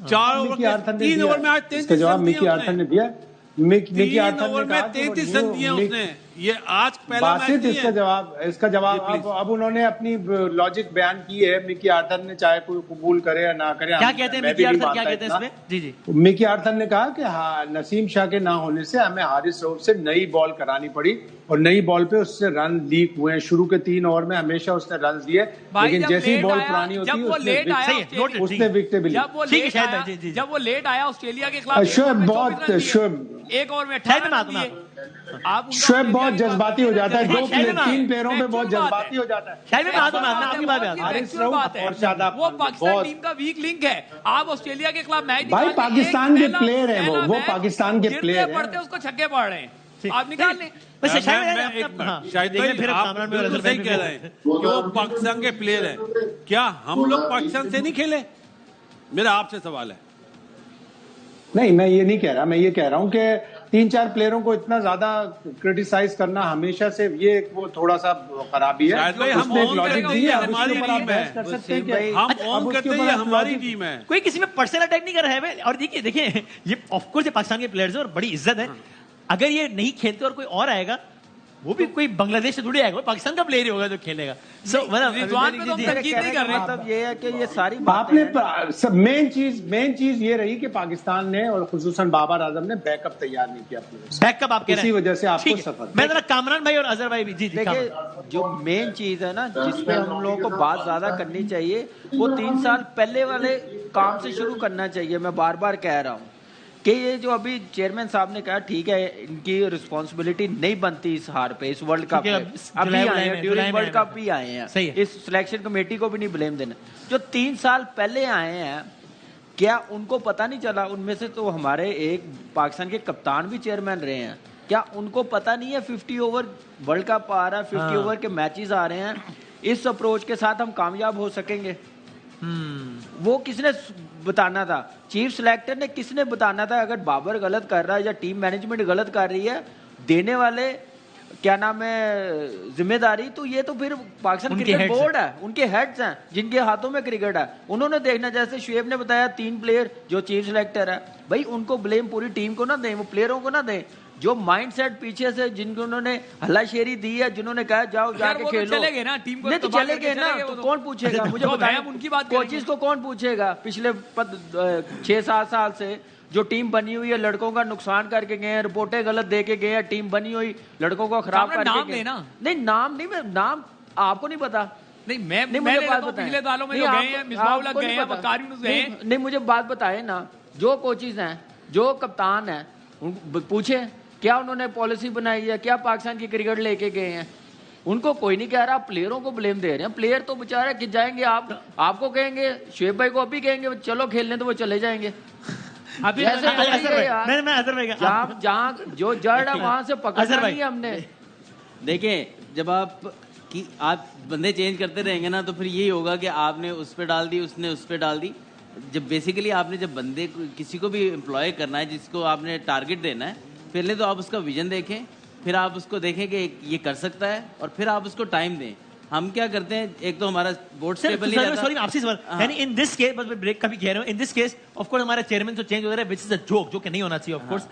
4 ओवर के 3 ओवर में आज 33 जवाब मिकी आर्थर ने दिया। मिकी आर्थर ओवर में 33 रन दिए उसने। ये आज पहला मैच नहीं है। इसका जवाब अब उन्होंने अपनी लॉजिक बयान की है। मिकी आर्थर ने चाहे कोई कबूल करे या ना करे, क्या कहते हैं मिकी आर्थर, क्या कहते हैं इसमें? जी जी मिकी आर्थर ने कहा कि नसीम शाह के ना होने से हमें हारिस रऊफ से नई बॉल करानी पड़ी और नई बॉल पे उससे रन लीक हुए। शुरू के 3 ओवर में हमेशा उसने रन दिए, लेकिन जैसी बॉल पुरानी होती है उसने विकेटें भी ली। जब वो लेट आया ऑस्ट्रेलिया के खिलाफ, शुभ एक ओवर में आप शुएब बहुत जज्बाती हो जाता है। 2-3 प्लेयरों में बहुत जज्बाती हो जाता है। हारिस रऊफ और शादाब वो पाकिस्तान टीम का वीक लिंक है। आप ऑस्ट्रेलिया के खिलाफ मैच भाई पाकिस्तान के प्लेयर हैं, वो पाकिस्तान के प्लेयर हैं। पड़ते उसको छक्के पड़ रहे हैं, आप निकाल लें। शायद भाई आप बिल्कुल सही कह रहे हैं कि वो पाकिस्तान के प्लेयर हैं। क्या हम लोग पाकिस्तान से नहीं खेले? मेरा आपसे सवाल है। नहीं, मैं ये नहीं कह रहा। मैं ये कह रहा हूँ कि 3-4 प्लेयरों को इतना ज्यादा क्रिटिसाइज करना हमेशा से ये वो थोड़ा सा खराबी है। हमारी टीम है, कोई किसी में पर्सनल अटैक नहीं कर रहा है। और देखिए ये ऑफ कोर्स पाकिस्तान के प्लेयर्स हैं और बड़ी इज्जत है। अगर ये नहीं खेलते और कोई और आएगा, वो भी कोई बांग्लादेश से जुड़े आएगा, पाकिस्तान का प्लेयर ही होगा जो खेलेगा। मतलब ये है कि ये सारी आपने मेन चीज ये रही कि पाकिस्तान ने और खुसूसन बाबर आजम ने बैकअप तैयार नहीं किया। बैकअप आप इसी वजह से आपको सफर। मैं जरा कामरान भाई और अजहर भाई भी जी देखिए, जो मेन चीज है ना जिसपे हम लोगों को बात ज्यादा करनी चाहिए, वो 3 साल पहले वाले काम से शुरू करना चाहिए। मैं बार बार कह रहा हूँ कि ये जो अभी चेयरमैन साहब ने कहा, ठीक है इनकी रिस्पांसिबिलिटी नहीं बनती इस हार पे, इस वर्ल्ड कप पे अभी आए हैं, ड्यूरिंग वर्ल्ड कप भी आए हैं, इस सिलेक्शन कमेटी को भी नहीं ब्लेम देना। जो 3 साल पहले आए हैं, क्या उनको पता नहीं चला? उनमें से तो हमारे एक पाकिस्तान के कप्तान भी चेयरमैन रहे हैं। क्या उनको पता नहीं है 50 ओवर वर्ल्ड कप आ रहा है, 50 ओवर के मैचेस आ रहे हैं, इस अप्रोच के साथ हम कामयाब हो सकेंगे? वो किसने बताना था? चीफ सिलेक्टर ने किसने बताना था? अगर बाबर गलत कर रहा है या टीम मैनेजमेंट गलत कर रही है, देने वाले क्या नाम है जिम्मेदारी, तो ये तो फिर पाकिस्तान उनके क्रिकेट heads बोर्ड है, उनके हेड्स हैं जिनके हाथों में क्रिकेट है, उन्होंने देखना। जैसे शुएब ने बताया 3 प्लेयर जो चीफ सिलेक्टर है, भाई उनको ब्लेम पूरी टीम को ना दें, वो प्लेयरों को ना दें। जो माइंडसेट पीछे से जिनको उन्होंने हल्लाशेरी दी है, जिन्होंने कहा जाओ जाके वो तो खेलो, चले गए ना, टीम को नहीं तो तबाह चले करके गए ना, चले गए तो वो तो। कौन पूछेगा मुझे जो बताएं, है, उनकी बात कोचिज को कौन पूछेगा? पिछले 6-7 साल से जो टीम बनी हुई है, लड़कों का नुकसान करके गए हैं, रिपोर्टें गलत दे के गए हैं, टीम बनी हुई लड़कों को खराब सामने करके नाम गए। लेना। नहीं नाम नहीं, नाम आपको नहीं पता। नहीं मैं नहीं, मैं मुझे ले बात लेता हूं, बताएं। पिछले सालों में नहीं, जो गए आपको- हैं, मिसबाह उल हक आपको गए नहीं हैं, पता। वकार यूनुस गए हैं। नहीं मुझे बात बताए ना, जो कोचिज हैं, जो कप्तान हैं, पूछे क्या उन्होंने पॉलिसी बनाई है, क्या पाकिस्तान की क्रिकेट लेके गए हैं? उनको कोई नहीं कह रहा, प्लेयरों को ब्लेम दे रहे हैं। प्लेयर तो बेचारे कि जाएंगे, आपको कहेंगे, शुएब भाई को अभी कहेंगे चलो खेलने, तो वो चले जाएंगे। अभी जैसे अजहर होती है भाई, यार। मैं अजहर भाई का- जहाँ जहाँ जो जड़ है वहां से पकड़ना अजहर भाई। नहीं है हमने। देखिए जब आप बंदे चेंज करते रहेंगे ना, तो फिर यही होगा कि आपने उस पर डाल दी, उसने उस पर डाल दी। जब बेसिकली आपने जब बंदे किसी को भी एम्प्लॉय करना है, जिसको आपने टारगेट देना है, पहले तो आप उसका विजन देखें, फिर आप उसको देखें कि ये कर सकता है, और फिर आप उसको टाइम दें। हम क्या करते हैं, एक तो हमारा बोर्ड स्टेबल नहीं रहता। सॉरी आपसे सवाल, यानी इन दिस केस, बस मैं ब्रेक का भी कह रहा हूं, in this case of course हमारा चेयरमैन तो चेंज हो रहा है, व्हिच इज अ जोक, जो कि नहीं होना चाहिए of course.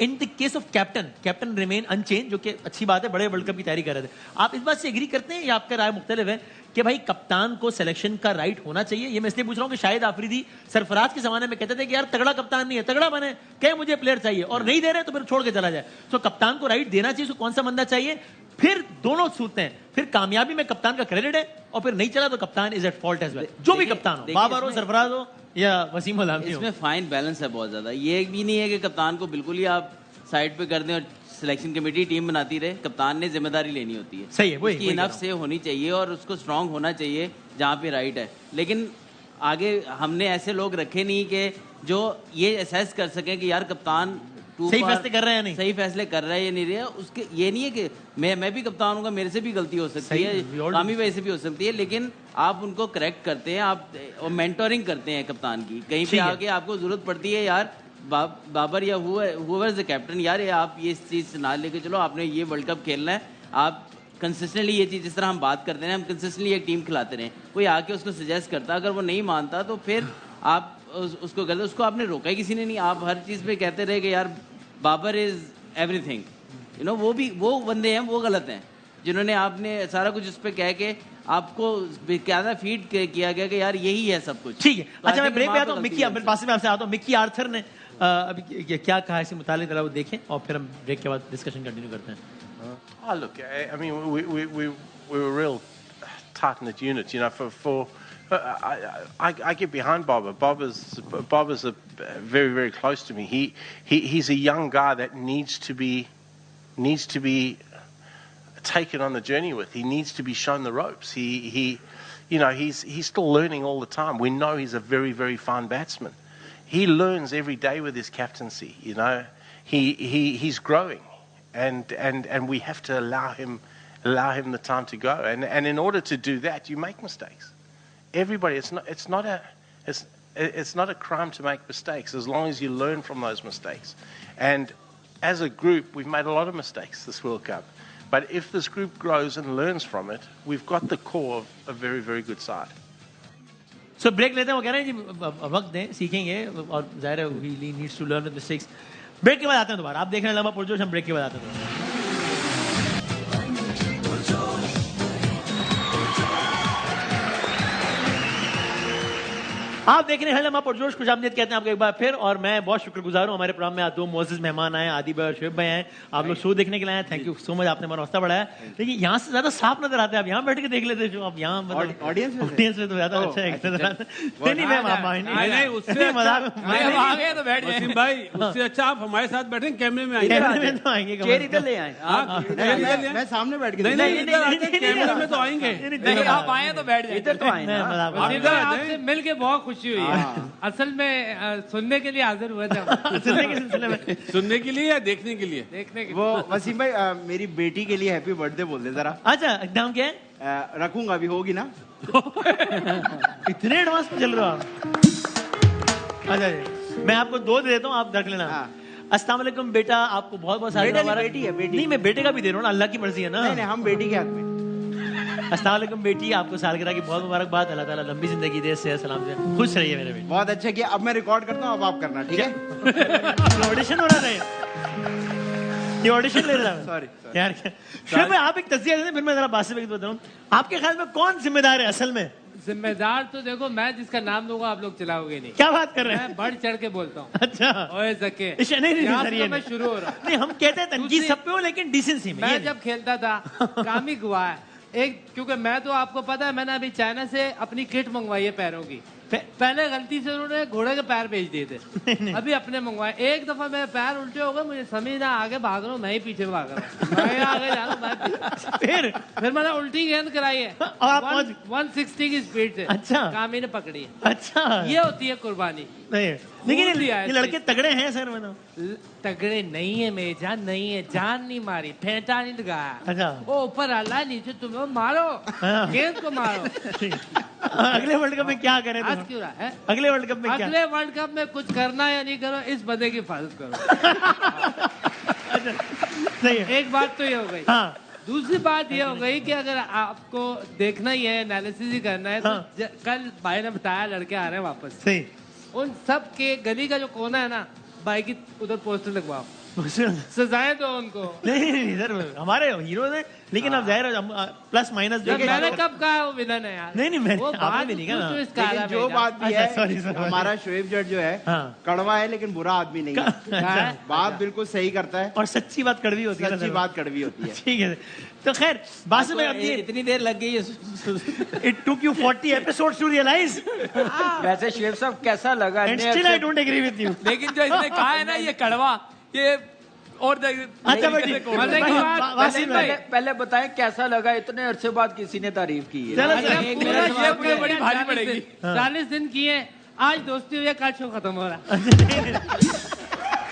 In the case of captain remain unchanged, जो कि अच्छी बात है, बड़े वर्ल्ड कप की तैयारी कर रहे थे। आप इस बात से एग्री करते हैं या आपका राय मुख्तलिफ है कि भाई कप्तान को सिलेक्शन का राइट होना चाहिए? ये मैं इसलिए पूछ रहा हूं कि शायद आफरीदी सरफराज के जमाने में कहते थे कि यार तगड़ा कप्तान नहीं है, तगड़ा बने, कहे मुझे प्लेयर चाहिए, और नहीं दे रहे तो फिर छोड़ के चला जाए। तो कप्तान को राइट देना चाहिए, उसको कौन सा बंदा चाहिए? फिर दोनों सूरते हैं, फिर कामयाबी में कप्तान का क्रेडिट है, और फिर नहीं चला तो कप्तान is at fault as well. जो भी कप्तान हो, बाबर हो, सरफराज हो या वसीम उल हमीद हो। इसमें फाइन बैलेंस है बहुत ज्यादा। ये भी नहीं है कि कप्तान को बिल्कुल ही आप साइड पे कर दें और सिलेक्शन कमेटी टीम बनाती रहे। कप्तान ने जिम्मेदारी लेनी होती है, सही है, वही उसकी इनफ से होनी चाहिए, और उसको स्ट्रांग होना चाहिए जहाँ पे राइट है। लेकिन आगे हमने ऐसे लोग रखे नहीं कि जो ये असेस कर सकें कि यार कप्तान सही फैसले कर रहे हैं या नहीं, सही फैसले कर रहा है या नहीं रहा। उसके ये नहीं है कि मैं भी कप्तान हूँ, मेरे से भी गलती हो सकती सही, है, we all कामी भाई से भी हो सकती है, लेकिन आप उनको करेक्ट करते हैं, आप और मेंटोरिंग करते हैं कप्तान की। कहीं पे ठीक है। आके आपको जरूरत पड़ती है यार, बाबर या हुएवर इज द कैप्टन, यार ये आप ये चीज ना लेके चलो, आपने ये वर्ल्ड कप खेलना है, आप कंसिस्टेंटली ये चीज़, जिस तरह हम बात करते हैं, हम कंसिस्टेंटली एक टीम खिलाते रहे। कोई आके उसको सजेस्ट करता, अगर वो नहीं मानता तो फिर आप उसको करते, उसको आपने रोका ही किसी ने नहीं। आप हर चीज़ पे कहते रहे कि यार Babar is everything, you know, वो बंदे हैं, वो गलत हैं जिन्होंने आपने सारा कुछ उस पर कह के आपको क्या फीड किया गया कि यार यही है सब कुछ। ठीक है। तो अच्छा I मैं think ब्रेक पे वहाँ आता हूँ, पे मिक्की गलती है पास में आपसे आता हूँ। मिक्की आर्थर ने अभी क्या कहा इससे मुतालिक, जरा वो देखें और फिर हम ब्रेक के बाद डिस्कशन कंटिन्यू करते हैं। Oh, look, I mean, we were a real tight-knit unit, you know. I get behind Bobber. Bobber's very, very close to me. He's a young guy that needs to be taken on the journey with. He needs to be shown the ropes. He's still learning all the time. We know he's a very, very fine batsman. He learns every day with his captaincy. You know, he's growing. And we have to allow him the time to go. And in order to do that, you make mistakes. Everybody, it's not a crime to make mistakes as long as you learn from those mistakes. And as a group, we've made a lot of mistakes this World Cup. But if this group grows and learns from it, we've got the core of a very, very good side. So break लेते हैं। वो कह रहे हैं जी वक्त दें, सीखेंगे, और जाहिर है ही needs to learn with mistakes. Break के बाद आते हैं दोबारा। आप देख रहे हैं लम्बा पुरजोश, हम ब्रेक के बाद आते हैं। आप देख रहे हैं लम्हा पुरजोश, खुश आमदीद कहते हैं आपको एक बार फिर। और मैं बहुत शुक्रगुजार हूँ, हमारे प्रोग्राम में आज 2 मोअज़्ज़िज़ मेहमान आए, आदि भाई और शुएब भाई आए। आप लोग शो देखने के लिए आए, थैंक यू सो मच, आपने हमारा हौसला बढ़ाया। लेकिन यहाँ से ज्यादा साफ नजर आते हैं, आप यहाँ बैठ के देख लेते जो आप यहाँ ऑडियंस में तो ज्यादा अच्छा नजर आता है। नहीं, उससे मजाक आ गए तो बैठ वसीम भाई, उससे अच्छा आप हमारे साथ बैठे, कैमरे में आएंगे। चेयर इधर ले आए, मैं सामने बैठ के कैमरे में तो आएंगे। नहीं, आप आए तो बैठ जाए। इधर तो आए ना। आपसे मिल के बहुत खुशी हुई है। असल में सुनने के लिए हाजिर हुए थे हम। सुनने के सिलसिले में, सुनने के लिए या देखने के लिए? देखने के वो वसीम भाई मेरी बेटी के लिए हैप्पी बर्थडे बोल दे जरा। अच्छा नाम क्या है? रखूंगा, अभी होगी ना। इतने एडवांस में चल रहे हो आप। अच्छा जी, मैं आपको 2 दे देता हूँ, आप रख लेना। अस्सलाम वालेकुम बेटा, आपको बहुत बहुत साल बेटा नहीं, मुबारक। बेटी है, बेटी। नहीं, मैं बेटे का भी दे रहा हूँ ना, अल्लाह की मर्जी है ना। नहीं नहीं, हम बेटी के हक में। अस्सलाम वालेकुम बेटी, आपको सालगिरह की बहुत मुबारकबाद। अल्लाह ताला लंबी जिंदगी दे, सेहत सलाम से खुश रहिए मेरे बेटे। बहुत अच्छा किया। अब मैं रिकॉर्ड करता हूँ, अब आप करना, ठीक है? ऑडिशन हो रहा था ये ऑडिशन ले रहा है। Sorry, यार शुएब भाई, आप एक तस्वीर दे दें, फिर मैं जरा बात से बता रहा हूँ। आपके ख्याल में कौन जिम्मेदार है असल में? जिम्मेदार तो देखो, मैं जिसका नाम दूंगा आप लोग चलाओगे नहीं। क्या बात कर रहे हैं? मैं बढ़ चढ़ के बोलता हूँ। अच्छा, ओए ज़के, नहीं यहाँ सर, से ये तो मैं नहीं। शुरू हो रहा हूँ। नहीं, हम कहते हैं तनकीद दूसरी- सब पे हो, लेकिन डिसेंसी में। ये मैं नहीं। जब खेलता था कामिक हुआ है एक, क्योंकि मैं तो आपको पता है, मैंने अभी चाइना से अपनी किट मंगवाई है पैरों की। पहले गलती से उन्होंने घोड़े के पैर भेज दिए थे, अभी अपने मंगवाए। एक दफा मेरे पैर उल्टे हो गए, मुझे समझ ना आगे भाग रहा हूँ, मैं ही पीछे भाग रहा हूँ, मैं आगे जा रहा हूँ, मैं पीछे। फिर मैंने उल्टी गेंद कराई है और आप 160 की स्पीड से। अच्छा। कामी ने पकड़ी है। अच्छा, ये होती है कुर्बानी। नहीं, लेकिन भूल दिया ये है लड़के तगड़े हैं सर। मैंने तगड़े नहीं है मेरी जान, नहीं है, जान नहीं मारी, फेंटा नहीं लगाया। अच्छा। वो ऊपर आला, नीचे तुम लोग मारो, हाँ। गेंद को मारो। अगले वर्ल्ड कप में क्या करें? आज क्यों रहा है? अगले वर्ल्ड कप में क्या? अगले वर्ल्ड कप में कुछ करना या नहीं करो, इस बंदे की हिफाजत करो। सही है। एक बात तो ये हो गई। हाँ, दूसरी बात ये हो गई कि अगर आपको देखना ही है, एनालिसिस ही करना है, तो हाँ। कल भाई ने बताया लड़के आ रहे हैं वापस। सही। उन सब के गली का जो कोना है ना, भाई की उधर पोस्टर लगवाओ, सजाएं दो उनको। नहीं सर, हमारे हीरो हैं, लेकिन अब जाहिर है प्लस माइनस जो जब मैंने कब कहा वो विलन है यार? नहीं, मैं वो आपने बात भी नहीं कहा। कुछ इसका लेकिन आधा जो भेजा। बात भी अच्छा, है, sorry, हमारा शोएब जट जो है हाँ। कड़वा है लेकिन बुरा आदमी नहीं है। अच्छा। बात बिल्कुल सही करता है, और सच्ची बात कड़वी होती है ना सच्ची सर। बात कड़वी होती है। ठीक है, तो खैर बासु में अब ये इतनी देर लग गई है। It took you 40 episodes to realise वैसे शुएब साहब कैसा लगा? And still I don't agree with you. लेकिन जो इसने कहा है ना ये कड़वा, ये और अच्छा भाई, मजे की बात, वासिम भाई, पहले बताएं कैसा लगा? इतने अरसे बाद किसी ने तारीफ की है। चलो अच्छा, सर, पूरा ये शो मुझे बड़ी भारी 40 पड़ेगी। दिन- 40 दिन किए, आज दोस्ती हुई है, कल शो खत्म हो रहा है।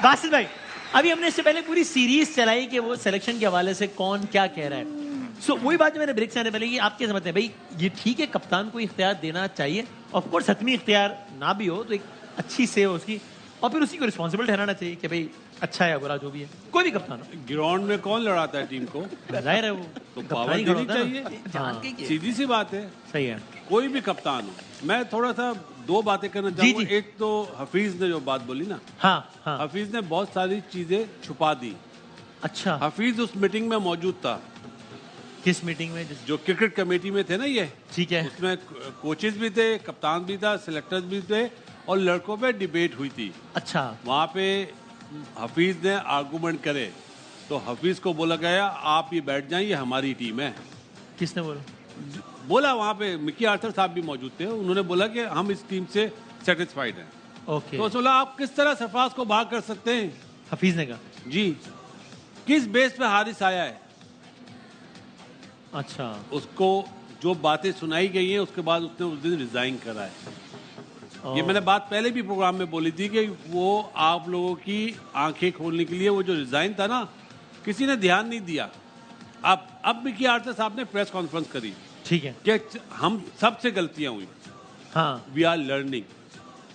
बासित भाई, अभी हमने इससे पहले पूरी सीरीज चलाई कि वो सिलेक्शन के हवाले से कौन क्या कह रहा है। सो वही बात जो मैंने ब्रेक से आने पहले की, आप क्या समझते हैं भाई? ये ठीक है, कप्तान को इख्तियार देना चाहिए, ऑफ कोर्स हतमी इख्तियार ना भी हो तो एक अच्छी से हो उसकी, और फिर उसी को रिस्पॉन्सिबल ठहराना चाहिए कि भाई अच्छा है या बुरा जो भी है, कोई भी कप्तान हो। ग्राउंड में कौन लड़ाता है टीम को? जाहिर है वो तो कप्तान पावर ही खड़ा देनी होता है ना। चाहिए। हाँ, सीधी सी बात है, सही है। कोई भी कप्तान हो। मैं थोड़ा सा दो बातें करना जी, चाहूंगा। जी। एक तो हफीज ने जो बात बोली ना, हाँ हाँ, हफीज ने बहुत सारी चीजें छुपा दी। अच्छा, हफीज उस मीटिंग में मौजूद था, किस मीटिंग में? जो क्रिकेट कमेटी में थे ना ये, ठीक है, उसमें कोचेस भी थे, कप्तान भी था, सिलेक्टर्स भी थे, और लड़कों पे डिबेट हुई थी। अच्छा, वहाँ पे हफीज ने आर्गूमेंट करे, तो हफीज को बोला गया आप ये बैठ जाएं, ये हमारी टीम है। किसने बोला? बोला वहाँ पे मिकी आर्थर साहब भी मौजूद थे, उन्होंने बोला कि हम इस टीम से सेटिस्फाइड हैं। ओके, तो बोला आप किस तरह सरफराज को बाहर कर सकते हैं? हफीज ने कहा। जी, किस बेस पे हारिस आया है? अच्छा, उसको जो बातें सुनाई गई हैं उसके बाद उसने उस दिन रिजाइन करा है। ये मैंने बात पहले भी प्रोग्राम में बोली थी कि वो आप लोगों की आंखें खोलने के लिए वो जो रिजाइन था ना, किसी ने ध्यान नहीं दिया। अब मिकी आर्थर साहब ने प्रेस कॉन्फ्रेंस करी ठीक है, कि हम सबसे गलतियां हुई, हाँ, वी आर लर्निंग।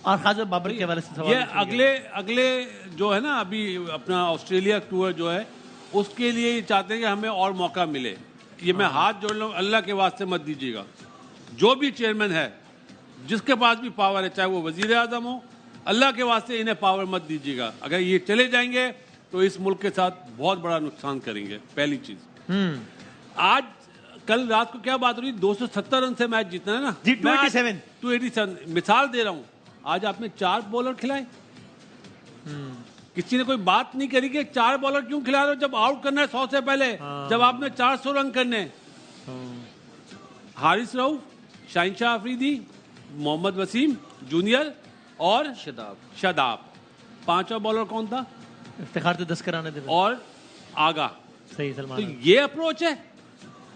और खास बाबर के हवाले से सवाल ये पूछा गया। अगले जो है ना, अभी अपना ऑस्ट्रेलिया टूर जो है, उसके लिए ये चाहते हैं कि हमें और मौका मिले। ये मैं हाथ जोड़ लूँ, अल्लाह के वास्ते मत दीजिएगा। जो भी चेयरमैन है, जिसके पास भी पावर है, चाहे वो वजीर आजम हो, अल्लाह के वास्ते इन्हें पावर मत दीजिएगा। अगर ये चले जाएंगे तो इस मुल्क के साथ बहुत बड़ा नुकसान करेंगे। पहली चीज। आज कल रात को क्या बात हो रही, 270 रन से मैच जीतना है ना जी, 287 287। मिसाल दे रहा हूँ, आज आपने 4 बॉलर खिलाए, किसी ने कोई बात नहीं करी कि 4 बॉलर क्यों खिला रहे हो जब आउट करना है 100 से पहले, जब आपने 400 रन करने। हारिस रऊफ, शाहिन शाह अफरीदी, मोहम्मद वसीम जूनियर और शादाब, 5वां बॉलर कौन था? इफ्तिखार तो 10 कराने थे। और आगा। सही, तो सलमान। ये अप्रोच है?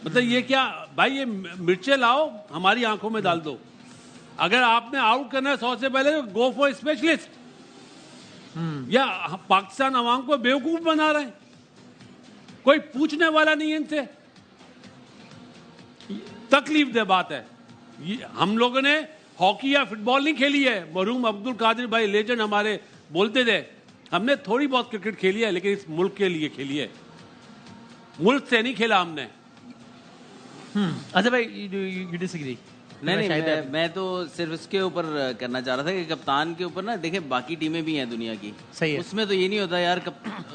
मतलब ये क्या भाई, ये मिर्चे लाओ हमारी आंखों में डाल दो। अगर आपने आउट करना है 100 से पहले, गो फॉर स्पेशलिस्ट। या पाकिस्तान अवाम को बेवकूफ बना रहे हैं, कोई पूछने वाला नहीं है इनसे। तकलीफ दे बात है। हम लोगों ने हॉकी या फुटबॉल नहीं खेली है। मरहूम अब्दुल कादिर भाई लेजेंड हमारे बोलते थे, हमने थोड़ी बहुत क्रिकेट खेली है, लेकिन इस मुल्क के लिए खेली है, मुल्क से नहीं खेला हमने। अच्छा भाई, यू डिसएग्री? नहीं, मैं तो सिर्फ इसके ऊपर करना चाह रहा था कि कप्तान के ऊपर ना, देखे बाकी टीमें भी हैं दुनिया की, सही है, उसमें तो ये नहीं होता यार,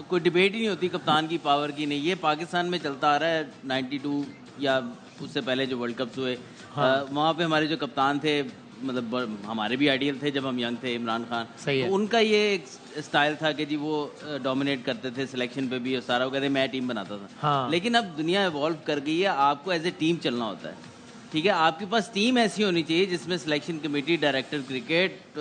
कोई डिबेट ही नहीं होती कप्तान की पावर की। नहीं, ये पाकिस्तान में चलता आ रहा है 92 या उससे पहले जो वर्ल्ड कप हुए, वहाँ पे हमारे जो कप्तान थे, मतलब हमारे भी आइडियल थे जब हम यंग थे, इमरान खान, तो उनका ये एक स्टाइल था कि जी वो डोमिनेट करते थे सिलेक्शन पे भी, और सारा वो कहते मैं टीम बनाता था। लेकिन अब दुनिया इवॉल्व कर गई है, आपको एज ए टीम चलना होता है, ठीक है? आपके पास टीम ऐसी होनी चाहिए जिसमें selection committee, director cricket,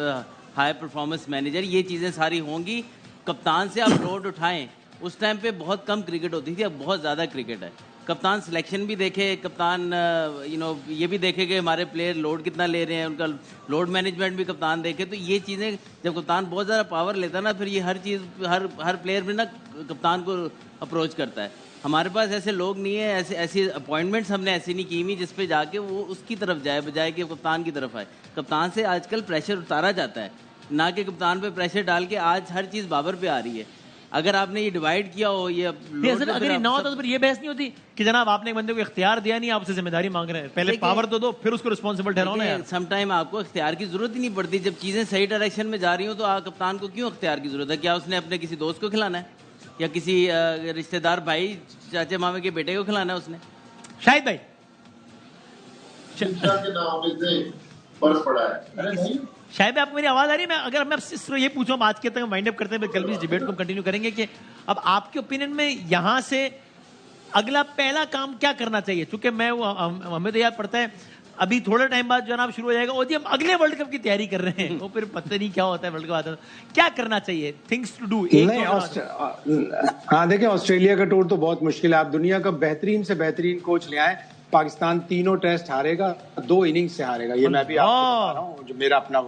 high performance manager, ये चीज़ें सारी होंगी। कप्तान से आप लोड उठाएं, उस टाइम पे बहुत कम क्रिकेट होती थी, अब बहुत ज़्यादा क्रिकेट है। कप्तान सिलेक्शन भी देखे, कप्तान ये भी देखे कि हमारे प्लेयर लोड कितना ले रहे हैं, उनका लोड मैनेजमेंट भी कप्तान देखे। तो ये चीज़ें जब कप्तान बहुत ज़्यादा पावर लेता है ना, फिर ये हर चीज़ हर प्लेयर में ना कप्तान को अप्रोच करता है। हमारे पास ऐसे लोग नहीं है, ऐसी अपॉइंटमेंट्स हमने ऐसी नहीं की हुई जिस पे जाके वो उसकी तरफ जाए बजाय कि कप्तान की तरफ आए। कप्तान से आजकल प्रेशर उतारा जाता है, ना कि कप्तान पे प्रेशर डाल के आज हर चीज़ बाबर पे आ रही है। अगर आपने ये डिवाइड किया हो, ये अगर ये ना होता तो फिर ये बहस नहीं होती कि जनाब आपने एक बंदे को इख्तियार दिया नहीं, आपसे जिम्मेदारी मांग रहे हैं, पहले पावर तो दो, फिर उसको रिस्पॉन्सिबल ठहराओ ना यार। समटाइम आपको इख्तियार की जरूरत ही नहीं पड़ती, जब चीजें सही डायरेक्शन में जा रही हो तो कप्तान को क्यों इख्तियार की जरूरत है? क्या उसने अपने किसी दोस्त को खिलाना है, या किसी रिश्तेदार भाई चाचे मामे के बेटे को खिलाना है उसने? शाहिद भाई, शायद भाई आपको मेरी आवाज आ रही है? मैं अगर मैं सिर्फ ये पूछूं, आज के तक वाइंड अप करते हैं, कल भी इस डिबेट को कंटिन्यू करेंगे कि अब आपके ओपिनियन में यहाँ से अगला पहला काम क्या करना चाहिए? चूंकि मैं हमें तो याद पड़ता है अभी थोड़ा टाइम बाद जनाब शुरू हो जाएगा, और जी हम अगले वर्ल्ड कप की तैयारी कर रहे हैं, वो फिर पता नहीं क्या होता है वर्ल्ड कप आता है। क्या करना चाहिए, थिंग्स टू डू? हाँ देखिए, ऑस्ट्रेलिया का टूर तो बहुत मुश्किल है। आप दुनिया का बेहतरीन से बेहतरीन कोच ले आए, पाकिस्तान तीनों टेस्ट हारेगा, 2 इनिंग से हारेगा, ये मैं भी आपको बता रहा हूँ, जो मेरा अपना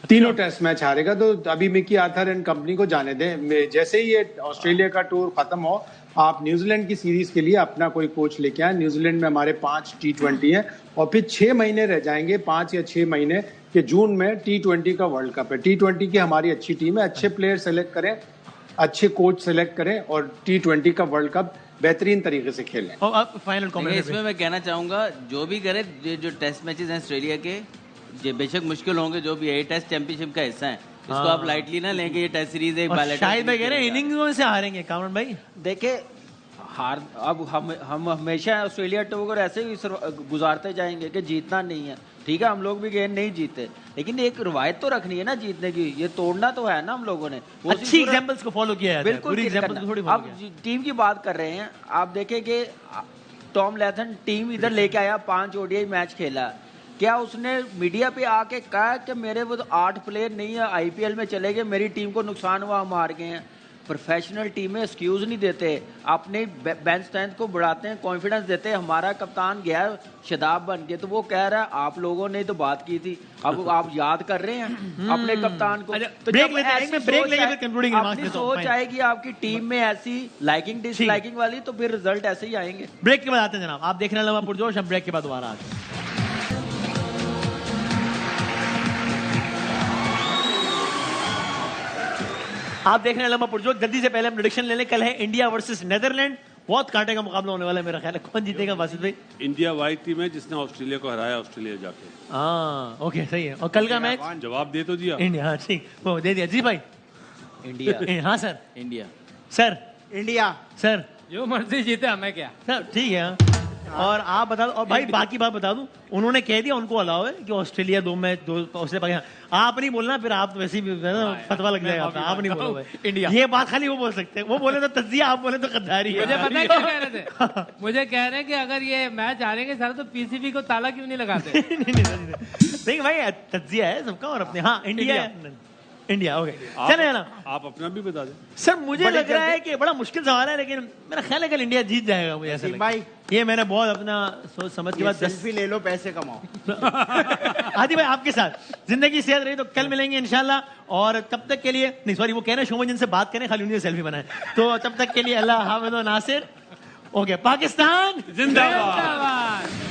तीनों टेस्ट मैच हारेगा। तो अभी मिकी आर्थर एंड कंपनी को जाने दें, जैसे ही ये ऑस्ट्रेलिया का टूर खत्म हो, आप न्यूजीलैंड की सीरीज के लिए अपना कोई कोच लेके आए। न्यूजीलैंड में हमारे 5 T20 हैं, और फिर 6 महीने रह जाएंगे, 5 या 6 महीने के जून में T20 का वर्ल्ड कप है। T20 की हमारी अच्छी टीम है, अच्छे प्लेयर सेलेक्ट करें, अच्छे कोच सेलेक्ट करें, और T20 का वर्ल्ड कप बेहतरीन तरीके से खेलें। और अब फाइनल कमेंट इसमें मैं कहना चाहूंगा, जो भी करे, जो टेस्ट मैचेस हैं ऑस्ट्रेलिया के, ये बेशक मुश्किल होंगे, जो भी है टेस्ट चैंपियनशिप का हिस्सा है, इसको आप लाइटली ना लेंगे। ये टेस्ट सीरीज एक बैलेट, शायद भाई कह रहे हैं इनिंग्स से हारेंगे। कामरान भाई देखिए, हार अब हम हमेशा ऑस्ट्रेलिया टूर ऐसे ही गुजारते जाएंगे कि जीतना नहीं है, ठीक है? हम लोग भी गेम नहीं जीते, लेकिन एक रवायत तो रखनी है ना जीतने की, ये तोड़ना तो है ना हम लोगों ने। अच्छी एग्जांपल्स को फॉलो किया है, बिल्कुल एग्जांपल्स थोड़ी आप टीम की बात कर रहे हैं, आप देखें कि टॉम लैथन टीम इधर लेके आया, 5 ODI मैच खेला, क्या उसने मीडिया पे आके कहा कि मेरे वो 8 प्लेयर नहीं है, IPL में चले गए, मेरी टीम को नुकसान हुआ, हम हार गए हैं? प्रोफेशनल टीमें एक्सक्यूज नहीं देते, अपने बेंच स्ट्रेंथ को बढ़ाते हैं, कॉन्फिडेंस देते हैं। हमारा कप्तान गया शदाब बन के, तो वो कह रहा है आप लोगों ने तो बात की थी, अब आप याद कर रहे हैं अपने कप्तान को। तो अपनी सोच आएगी आपकी टीम में ऐसी लाइकिंग डिसलाइकिंग वाली, तो फिर रिजल्ट ऐसे ही आएंगे। ब्रेक के बाद आते हैं जनाब, आप देखने लगा पुरजोश, हम ब्रेक के बाद दोबारा आते हैं। आप देख रहे हैं लम्बा पुरजोश। जल्दी से पहले हम प्रेडिक्शन ले लें, कल है इंडिया वर्सेस नेदरलैंड, बहुत कांटे का मुकाबला होने वाला है मेरा ख्याल है। कौन जीतेगा वासिद भाई? इंडिया वाइट टीम है जिसने ऑस्ट्रेलिया को हराया, ऑस्ट्रेलिया जाके। हाँ ओके, सही है। और कल का मैच जवाब दे तो दिया इंडिया, हाँ ठीक, वो दे दिया जी भाई। इंडिया हाँ sir, India sir, India sir, जो मर्जी जीते, हमें क्या सर, ठीक है। और आप बता दो, और भाई बाकी बात बता दूं, उन्होंने कह दिया उनको अलाउ है कि ऑस्ट्रेलिया 2 मैच 2 ऑस्ट्रेलिया। आप नहीं बोलना, फिर आप तो वैसे ही फतवा लग जाएगा, आप नहीं बोलो इंडिया। ये बात खाली वो बोल सकते हैं, वो बोले तो तज्जिया, आप बोले तो गद्दारी है। मुझे पता है क्या कह रहे थे, मुझे कह रहे हैं कि अगर ये मैच हारेंगे सर तो PCB को ताला क्यों नहीं लगाते? नहीं भाई, तज्जिया है सबका, और अपने हाँ इंडिया, इंडिया ओके। चले ना, आप अपना भी बता दें सर। मुझे लग रहा है कि बड़ा मुश्किल सवाल है, लेकिन मेरा ख्याल है कल इंडिया जीत जाएगा, मुझे ऐसा लगता है। ये मैंने बहुत अपना सोच समझ के बाद सेल्फी ले लो, पैसे कमाओ। आदि भाई आपके साथ जिंदगी सेहत रही तो कल मिलेंगे इंशाल्लाह, और तब तक के लिए नहीं, सॉरी, वो कहना शोमन जिनसे बात करें, खाली उन्हीं से सेल्फी बनाए, तो तब तक के लिए अल्लाह हाफिज़ व नासिर। ओके, पाकिस्तान जिंदाबाद।